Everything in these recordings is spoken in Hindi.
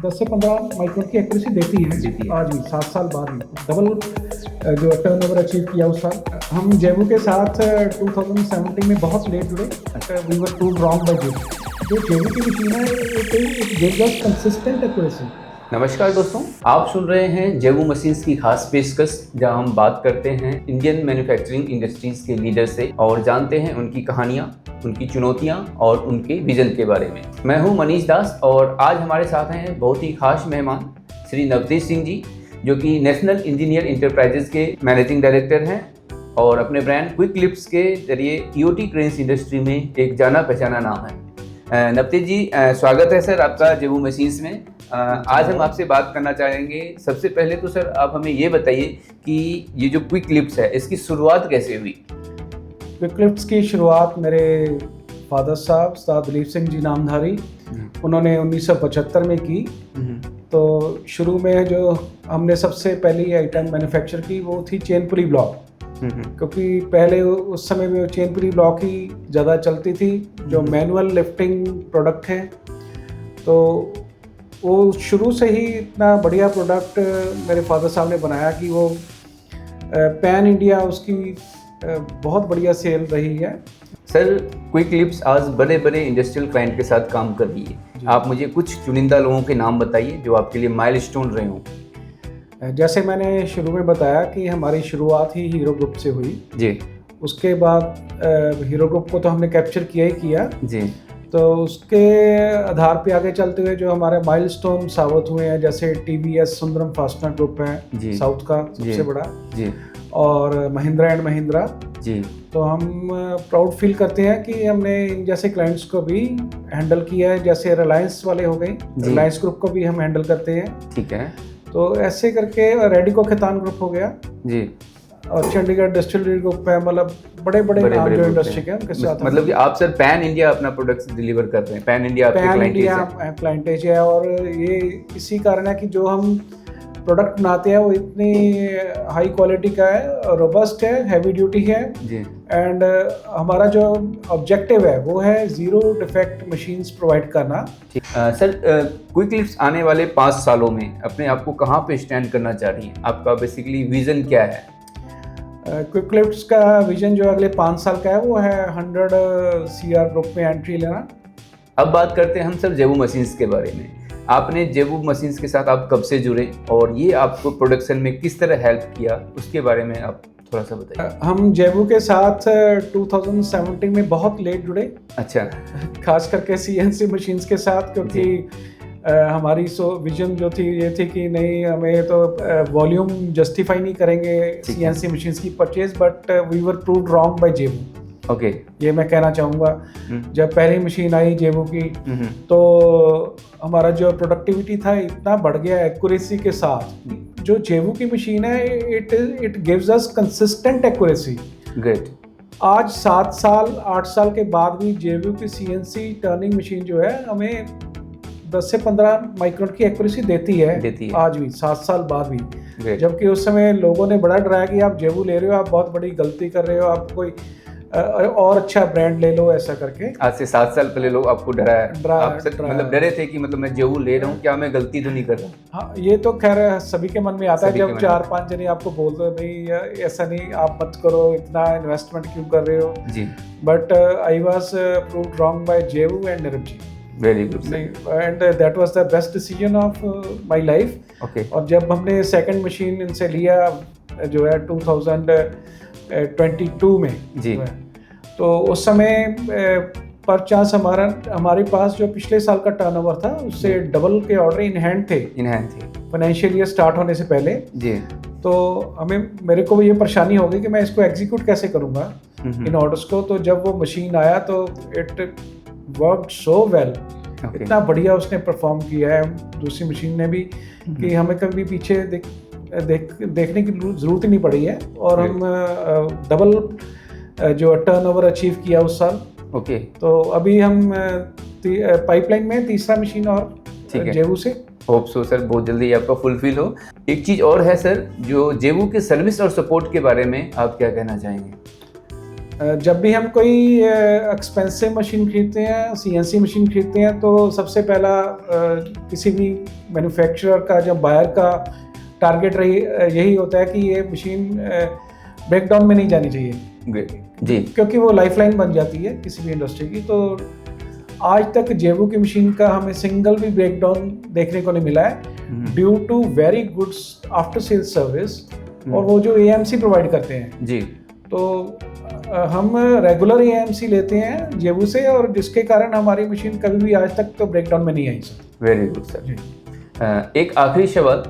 10 से 15 माइक्रोन की एक्यूरेसी देती है आज भी 7 साल बाद भी डबल जो टर्नओवर अचीव किया उस साल। हम जेबू के साथ 2017 में बहुत लेट जुड़े। We were too wrong by जेबू। जो जेबू की मशीन है it gives us consistent accuracy. नमस्कार दोस्तों, आप सुन रहे हैं जेबू मशीन्स की खास पेशकश, जहां हम बात करते हैं इंडियन मैन्युफैक्चरिंग इंडस्ट्रीज के लीडर से और जानते हैं उनकी कहानियां, उनकी चुनौतियां और उनके विजन के बारे में। मैं हूं मनीष दास और आज हमारे साथ हैं बहुत ही खास मेहमान श्री नवतेज सिंह जी, जो कि नेशनल इंजीनियर इंटरप्राइजेज के मैनेजिंग डायरेक्टर हैं और अपने ब्रांड क्विक लिफ्ट्स के जरिए ईओटी क्रेन्स इंडस्ट्री में एक जाना पहचाना नाम है। नवतेज जी, स्वागत है सर आपका जेबू मशीन्स में। आज हम आपसे बात करना चाहेंगे। सबसे पहले तो सर आप हमें ये बताइए कि ये जो क्विक लिफ्ट्स है इसकी शुरुआत कैसे हुई? क्विक लिफ्ट्स की शुरुआत मेरे फादर साहब उस्ताद दिलीप सिंह जी नामधारी, उन्होंने 1975 में की। तो शुरू में जो हमने सबसे पहली आइटम मैन्युफैक्चर की वो थी चेन पुली ब्लॉक, क्योंकि पहले उस समय में चेन पुली ब्लॉक ही ज़्यादा चलती थी जो मैनुअल लिफ्टिंग प्रोडक्ट है। तो वो शुरू से ही इतना बढ़िया प्रोडक्ट मेरे फादर साहब ने बनाया कि वो पैन इंडिया उसकी बहुत बढ़िया सेल रही है। सर, क्विक लिफ्ट्स आज बड़े बड़े इंडस्ट्रियल क्लाइंट के साथ काम कर रही है। आप मुझे कुछ चुनिंदा लोगों के नाम बताइए जो आपके लिए माइलस्टोन रहे हों। जैसे मैंने शुरू में बताया कि हमारी शुरुआत ही हीरो ग्रुप से हुई जी। उसके बाद हीरो ग्रुप को तो हमने कैप्चर किया ही किया जी। तो उसके आधार पे आगे चलते हुए जो हमारे माइलस्टोन साबित हुए हैं, जैसे टीवीएस सुंदरम फास्टनर ग्रुप है साउथ का सबसे बड़ा जी, और महिंद्रा एंड महिंद्रा जी। तो हम प्राउड फील करते हैं कि हमने इन जैसे क्लाइंट्स को भी हैंडल किया है। जैसे रिलायंस वाले हो गए, रिलायंस ग्रुप को भी हम हैंडल करते हैं। ठीक है। तो ऐसे करके रेडिको खैतान ग्रुप हो गया जी, और चंडीगढ़ डिस्टिलरी ग्रुप है। मतलब बड़े बड़े नाम जो इंडस्ट्री के उनके साथ। मतलब कि आप सर पैन इंडिया अपना प्रोडक्ट डिलीवर कर रहे हैं, पैन इंडिया क्लाइंटेज है। और ये इसी कारण है कि जो हम प्रोडक्ट बनाते हैं वो इतनी हाई क्वालिटी का है, रोबस्ट है, हैवी ड्यूटी है जी। एंड हमारा जो ऑब्जेक्टिव है वो है जीरो डिफेक्ट मशीन्स प्रोवाइड करना। सर, क्विक लिफ्ट्स आने वाले 5 सालों में अपने आप को कहाँ पे स्टैंड करना चाह रही है? आपका बेसिकली विजन क्या है? क्विक लिफ्ट्स का विजन जो अगले 5 साल का है वो है 100 CR ग्रुप में एंट्री लेना। अब बात करते हैं हम सर जेबू मशीन्स के बारे में। आपने जेबू मशीन्स के साथ आप कब से जुड़े और ये आपको प्रोडक्शन में किस तरह हेल्प किया, उसके बारे में आप थोड़ा सा बताइए। हम जेबू के साथ 2017 में बहुत लेट जुड़े। अच्छा। खास करके CNC मशीन्स के साथ, क्योंकि हमारी विजन जो थी ये थी कि नहीं, हमें तो वॉल्यूम जस्टिफाई नहीं करेंगे CNC मशीन्स की purchase, but we were proved wrong by जेबू। ओके। ये मैं कहना चाहूँगा। जब पहली मशीन आई जेबू की तो हमारा जो प्रोडक्टिविटी था इतना बढ़ गया एक्यूरेसी के साथ। जो जेबू की मशीन है it gives us consistent accuracy. Great. आज 7 साल 8 साल के बाद भी जेबू की CNC टर्निंग मशीन जो है हमें 10 से 15 माइक्रोन की एक्यूरेसी देती है आज भी 7 साल बाद भी। जबकि उस समय लोगों ने बड़ा डराया कि आप जेबू ले रहे हो, आप बहुत बड़ी गलती कर रहे हो, आप कोई और अच्छा ब्रांड ले लो, ऐसा करके। आज से 7 साल पहले लोग आपको मतलब डरे थे कि मतलब मैं जेबू ले रहा हूँ, क्या मैं गलती तो नहीं कर रहा? हाँ, ये तो खैर सभी के मन में आता है जब 4-5 जने आपको बोल दो नहीं ऐसा नहीं, आप मत करो, इतना इन्वेस्टमेंट क्यों कर रहे हो जी। But I was proved wrong by जेबू and Nirab ji. Very good. And that was the best decision of my life. Okay. और जब हमने सेकंड मशीन इनसे लिया जो है 2022 में जी, तो उस समय पर चांस हमारे पास जो पिछले साल का टर्नओवर था उससे डबल के ऑर्डर इन हैंड थे फाइनेंशियल ईयर स्टार्ट होने से पहले जी। तो मेरे को ये परेशानी हो गई कि मैं इसको एग्जीक्यूट कैसे करूँगा इन ऑर्डर्स को। तो जब वो मशीन आया तो इट वर्कड सो वेल, इतना बढ़िया उसने परफॉर्म किया है दूसरी मशीन ने भी कि हमें कभी पीछे देखने की ज़रूरत ही नहीं पड़ी है। और हम डबल जो टर्नओवर अचीव किया उस साल। ओके। तो अभी हम पाइपलाइन में तीसरा मशीन और जेबू से। होप सो सर, बहुत जल्दी आपका फुलफिल हो। एक चीज़ और है सर, जो जेबू के सर्विस और सपोर्ट के बारे में आप क्या कहना चाहेंगे? जब भी हम कोई एक्सपेंसिव मशीन खरीदते हैं, सीएनसी मशीन खरीदते हैं, तो सबसे पहला किसी भी मैन्युफैक्चरर का, जब बायर का टारगेट यही होता है कि ये मशीन ब्रेकडाउन में नहीं जानी चाहिए जी, क्योंकि वो लाइफलाइन बन जाती है किसी भी इंडस्ट्री की। तो आज तक जेवू की मशीन का हमें सिंगल भी ब्रेकडाउन देखने को नहीं मिला है, due to very good after sales service और वो जो एएमसी प्रोवाइड करते हैं जी। तो हम रेगुलर एएमसी लेते हैं जेवू से, और जिसके कारण हमारी मशीन कभी भी आज तक तो ब्रेकडाउन में नहीं आई सर। Very good sir. एक आखिरी सवाल,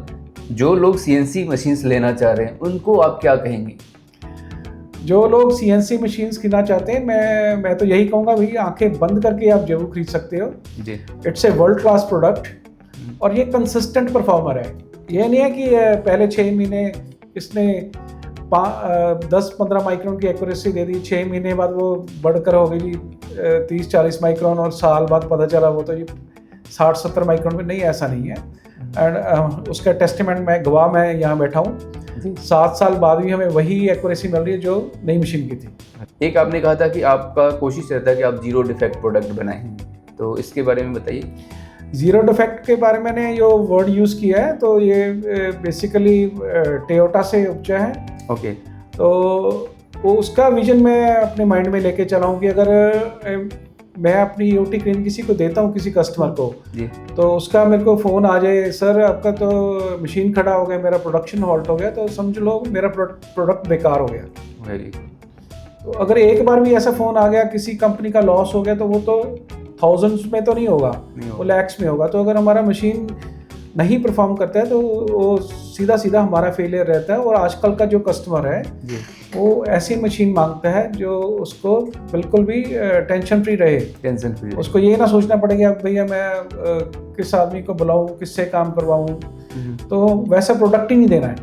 जो लोग सीएनसी मशीन्स लेना चाह रहे हैं उनको आप क्या कहेंगे? जो लोग सीएनसी मशीन्स खरीदना चाहते हैं, मैं तो यही कहूँगा भाई, आंखें बंद करके आप जेवू खरीद सकते हो जी। It's a world class product और ये कंसिस्टेंट परफॉर्मर है। ये नहीं है कि पहले 6 महीने इसने 10-15 माइक्रोन की एक्यूरेसी दे दी, 6 महीने बाद वो बढ़कर हो गई 30-40 माइक्रोन और साल बाद पता चला वो तो ये 60-70 माइक्रोन में। नहीं, ऐसा नहीं है। एंड उसका टेस्टिमेंट गवाह मैं यहाँ बैठा हूँ, 7 साल बाद भी हमें वही एक्यूरेसी मिल रही है जो नई मशीन की थी। एक आपने कहा था कि आपका कोशिश रहता है कि आप जीरो डिफेक्ट प्रोडक्ट बनाएं, तो इसके बारे में बताइए। जीरो डिफेक्ट के बारे में मैंने जो वर्ड यूज़ किया है, तो ये बेसिकली टोयोटा से उपजा है। ओके। तो वो उसका विजन मैं अपने माइंड में लेके चला हूँ कि अगर मैं अपनी ईओटी क्रेन किसी को देता हूँ, किसी कस्टमर को जी, तो उसका मेरे को फ़ोन आ जाए, सर आपका तो मशीन खड़ा हो गया, मेरा प्रोडक्शन हॉल्ट हो गया, तो समझ लो मेरा प्रोडक्ट बेकार हो गया। Very good. तो अगर एक बार भी ऐसा फ़ोन आ गया, किसी कंपनी का लॉस हो गया, तो वो तो थाउजेंड्स में तो नहीं होगा, वो लैक्स में होगा। तो अगर हमारा मशीन नहीं परफॉर्म करता है तो वो सीधा सीधा हमारा फेलियर रहता है। और आजकल का जो कस्टमर है जी, वो ऐसी मशीन मांगता है जो उसको बिल्कुल भी टेंशन फ्री रहे, टेंशन फ्री, उसको ये ना सोचना पड़ेगा भैया मैं किस आदमी को बुलाऊं, किससे काम करवाऊं। तो वैसा प्रोडक्ट ही नहीं देना है,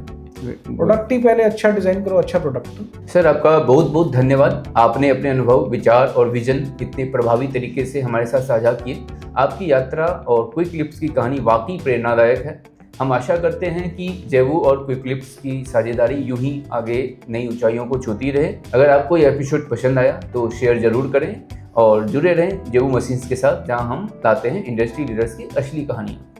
प्रोडक्ट ही पहले अच्छा डिजाइन करो, अच्छा प्रोडक्ट। सर आपका बहुत बहुत धन्यवाद, आपने अपने अनुभव, विचार और विजन इतने प्रभावी तरीके से हमारे साथ साझा किए। आपकी यात्रा और क्विक लिप्स की कहानी वाकई प्रेरणादायक है। हम आशा करते हैं कि जेवू और क्विक लिप्स की साझेदारी यूं ही आगे नई ऊंचाइयों को छूती रहे। अगर आपको यह एपिसोड पसंद आया तो शेयर जरूर करें और जुड़े रहें जेवू मशीन्स के साथ, जहां हम लाते हैं इंडस्ट्री लीडर्स की असली कहानियाँ।